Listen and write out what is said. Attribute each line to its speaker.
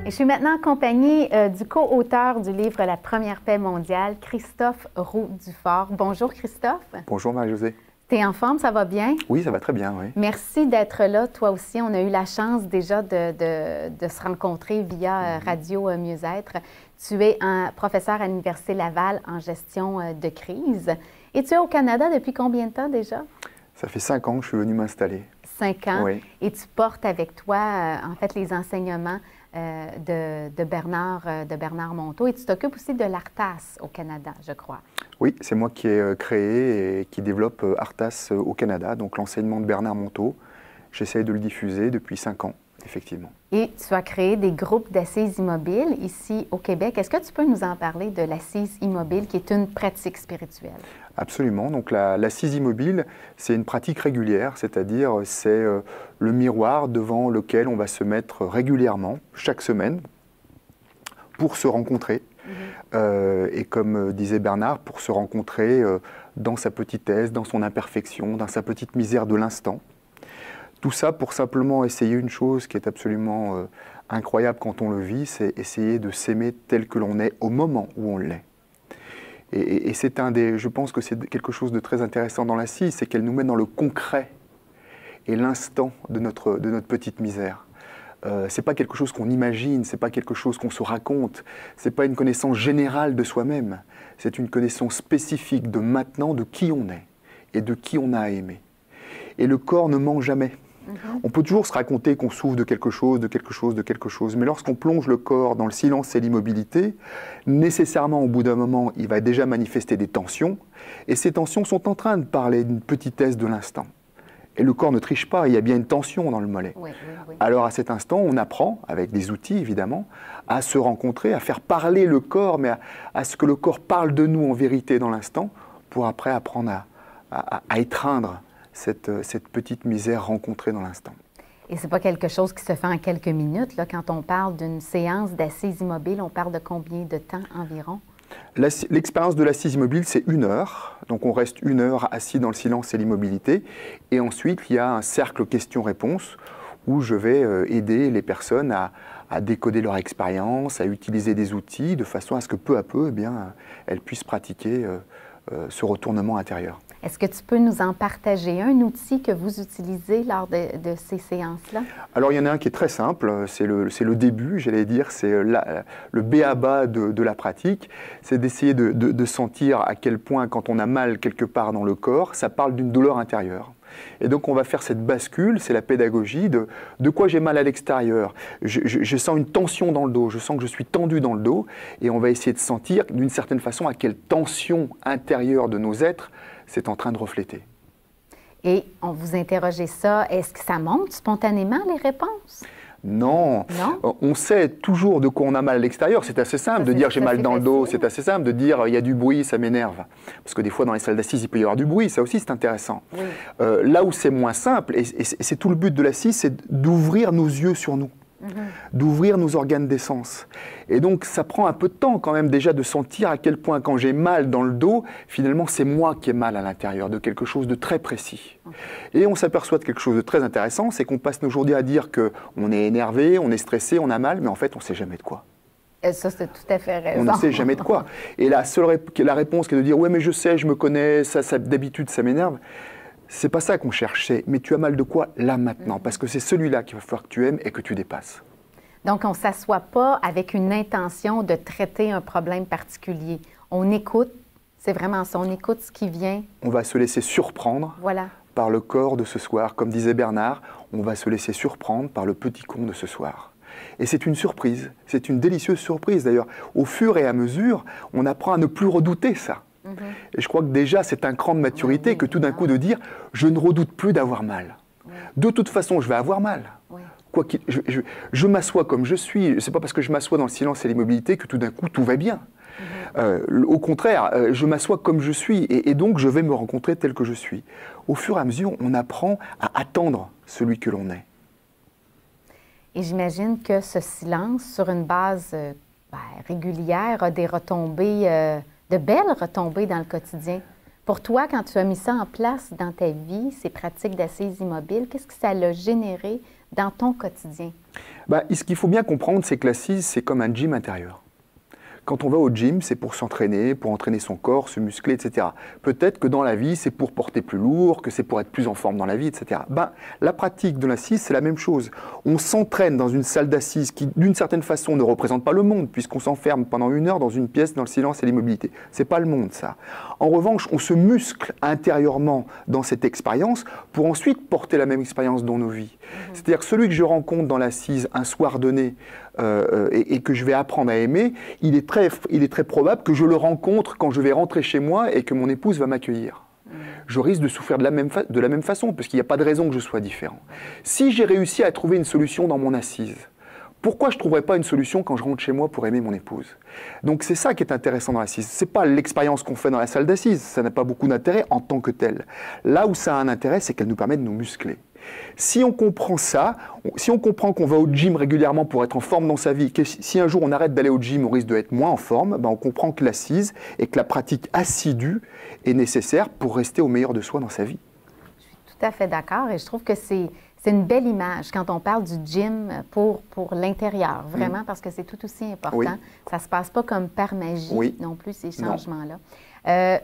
Speaker 1: Et je suis maintenant en compagnie du co-auteur du livre La première paix mondiale, Christophe Roux-Dufort. Bonjour Christophe.
Speaker 2: Bonjour Marie-Josée.
Speaker 1: T'es en forme, ça va bien?
Speaker 2: Oui, ça va très bien, oui.
Speaker 1: Merci d'être là, toi aussi. On a eu la chance déjà de se rencontrer via Radio Mieux-être. Tu es un professeur à l'Université Laval en gestion de crise. Et tu es au Canada depuis combien de temps déjà?
Speaker 2: Ça fait 5 ans que je suis venu m'installer.
Speaker 1: 5 ans.
Speaker 2: Oui.
Speaker 1: Et tu portes avec toi, en fait, les enseignements de Bernard Monteau. Et tu t'occupes aussi de l'ARTAS au Canada, je crois.
Speaker 2: Oui, c'est moi qui ai créé et qui développe ARTAS au Canada, donc l'enseignement de Bernard Monteau. J'essaie de le diffuser depuis 5 ans, effectivement. Et
Speaker 1: tu as créé des groupes d'assises immobiles ici au Québec. Est-ce que tu peux nous en parler de l'assise immobile, qui est une pratique spirituelle?
Speaker 2: Absolument. Donc l'assise immobile, c'est une pratique régulière, c'est-à-dire c'est le miroir devant lequel on va se mettre régulièrement, chaque semaine, pour se rencontrer. Et comme disait Bernard, pour se rencontrer dans sa petitesse, dans son imperfection, dans sa petite misère de l'instant. Tout ça pour simplement essayer une chose qui est absolument incroyable quand on le vit, c'est essayer de s'aimer tel que l'on est au moment où on l'est. Et c'est je pense que c'est quelque chose de très intéressant dans l'assise, c'est qu'elle nous met dans le concret et l'instant de notre petite misère. C'est pas quelque chose qu'on imagine, c'est pas quelque chose qu'on se raconte, c'est pas une connaissance générale de soi-même, c'est une connaissance spécifique de maintenant, de qui on est et de qui on a à aimer. Et le corps ne ment jamais. On peut toujours se raconter qu'on souffre de quelque chose, mais lorsqu'on plonge le corps dans le silence et l'immobilité, nécessairement au bout d'un moment, il va déjà manifester des tensions, et ces tensions sont en train de parler d'une petitesse de l'instant. Et le corps ne triche pas, il y a bien une tension dans le mollet. Oui. Alors à cet instant, on apprend, avec des outils évidemment, à se rencontrer, à faire parler le corps, mais à ce que le corps parle de nous en vérité dans l'instant, pour après apprendre à étreindre cette petite misère rencontrée dans l'instant.
Speaker 1: Et c'est pas quelque chose qui se fait en quelques minutes, là. Quand on parle d'une séance d'assises immobiles, on parle de combien de temps environ?
Speaker 2: L'expérience de l'assise immobile, c'est 1 heure. Donc on reste 1 heure assis dans le silence et l'immobilité. Et ensuite, il y a un cercle questions-réponses où je vais aider les personnes à décoder leur expérience, à utiliser des outils de façon à ce que peu à peu, eh bien, elles puissent pratiquer ce retournement intérieur.
Speaker 1: Est-ce que tu peux nous en partager un outil que vous utilisez lors de ces séances-là?
Speaker 2: Alors, il y en a un qui est très simple, c'est le début, j'allais dire, c'est le b.a.-ba de la pratique, c'est d'essayer de sentir à quel point, quand on a mal quelque part dans le corps, ça parle d'une douleur intérieure. Et donc, on va faire cette bascule, c'est la pédagogie de quoi j'ai mal à l'extérieur. Je sens une tension dans le dos, je sens que je suis tendu dans le dos, et on va essayer de sentir, d'une certaine façon, à quelle tension intérieure de nos êtres c'est en train de refléter.
Speaker 1: Et on vous interrogeait ça, est-ce que ça monte spontanément, les réponses?
Speaker 2: Non. On sait toujours de quoi on a mal à l'extérieur. C'est assez simple de dire j'ai mal dans le dos, c'est assez simple de dire il y a du bruit, ça m'énerve. Parce que des fois dans les salles d'assises, il peut y avoir du bruit, ça aussi c'est intéressant. Oui. Là où c'est moins simple, et c'est tout le but de l'assise, c'est d'ouvrir nos yeux sur nous. D'ouvrir nos organes d'essence. Et donc, ça prend un peu de temps quand même déjà de sentir à quel point, quand j'ai mal dans le dos, finalement, c'est moi qui ai mal à l'intérieur, de quelque chose de très précis. Et on s'aperçoit de quelque chose de très intéressant, c'est qu'on passe nos journées à dire qu'on est énervé, on est stressé, on a mal, mais en fait, on ne sait jamais de quoi.
Speaker 1: Et ça, c'est tout à fait raison.
Speaker 2: On ne sait jamais de quoi. Et la réponse qui est de dire « ouais, mais je sais, je me connais, d'habitude, ça m'énerve », c'est pas ça qu'on cherche, mais tu as mal de quoi là maintenant, parce que c'est celui-là qu'il va falloir que tu aimes et que tu dépasses.
Speaker 1: Donc, on ne s'assoit pas avec une intention de traiter un problème particulier. On écoute, c'est vraiment ça, on écoute ce qui vient.
Speaker 2: On va se laisser surprendre par le corps de ce soir. Comme disait Bernard, on va se laisser surprendre par le petit con de ce soir. Et c'est une surprise, c'est une délicieuse surprise d'ailleurs. Au fur et à mesure, on apprend à ne plus redouter ça. Et je crois que déjà, c'est un cran de maturité que tout d'un coup de dire « je ne redoute plus d'avoir mal ». De toute façon, je vais avoir mal. Je m'assois comme je suis. Ce n'est pas parce que je m'assois dans le silence et l'immobilité que tout d'un coup, tout va bien. Au contraire, je m'assois comme je suis et donc je vais me rencontrer tel que je suis. Au fur et à mesure, on apprend à attendre celui que l'on est.
Speaker 1: Et j'imagine que ce silence, sur une base régulière, a des retombées... de belles retombées dans le quotidien. Pour toi, quand tu as mis ça en place dans ta vie, ces pratiques d'assises immobiles, qu'est-ce que ça a généré dans ton quotidien?
Speaker 2: Ben, ce qu'il faut bien comprendre, c'est que l'assise, c'est comme un gym intérieur. Quand on va au gym, c'est pour s'entraîner, pour entraîner son corps, se muscler, etc. Peut-être que dans la vie, c'est pour porter plus lourd, que c'est pour être plus en forme dans la vie, etc. Ben, la pratique de l'assise, c'est la même chose. On s'entraîne dans une salle d'assises qui, d'une certaine façon, ne représente pas le monde, puisqu'on s'enferme pendant 1 heure dans une pièce dans le silence et l'immobilité. C'est pas le monde, ça. En revanche, on se muscle intérieurement dans cette expérience pour ensuite porter la même expérience dans nos vies. C'est-à-dire que celui que je rencontre dans l'assise un soir donné, et que je vais apprendre à aimer, il est très probable que je le rencontre quand je vais rentrer chez moi et que mon épouse va m'accueillir. Je risque de souffrir de la même façon, parce qu'il n'y a pas de raison que je sois différent. Si j'ai réussi à trouver une solution dans mon assise, pourquoi je ne trouverais pas une solution quand je rentre chez moi pour aimer mon épouse? Donc c'est ça qui est intéressant dans l'assise. Ce n'est pas l'expérience qu'on fait dans la salle d'assise, ça n'a pas beaucoup d'intérêt en tant que tel. Là où ça a un intérêt, c'est qu'elle nous permet de nous muscler. Si on comprend ça, si on comprend qu'on va au gym régulièrement pour être en forme dans sa vie, que si un jour on arrête d'aller au gym, on risque d'être moins en forme, ben on comprend que l'assise et que la pratique assidue est nécessaire pour rester au meilleur de soi dans sa vie.
Speaker 1: Je suis tout à fait d'accord et je trouve que c'est une belle image quand on parle du gym pour l'intérieur, vraiment, parce que c'est tout aussi important.
Speaker 2: Oui.
Speaker 1: Ça ne se passe pas comme par magie
Speaker 2: Oui.
Speaker 1: non plus, ces changements-là.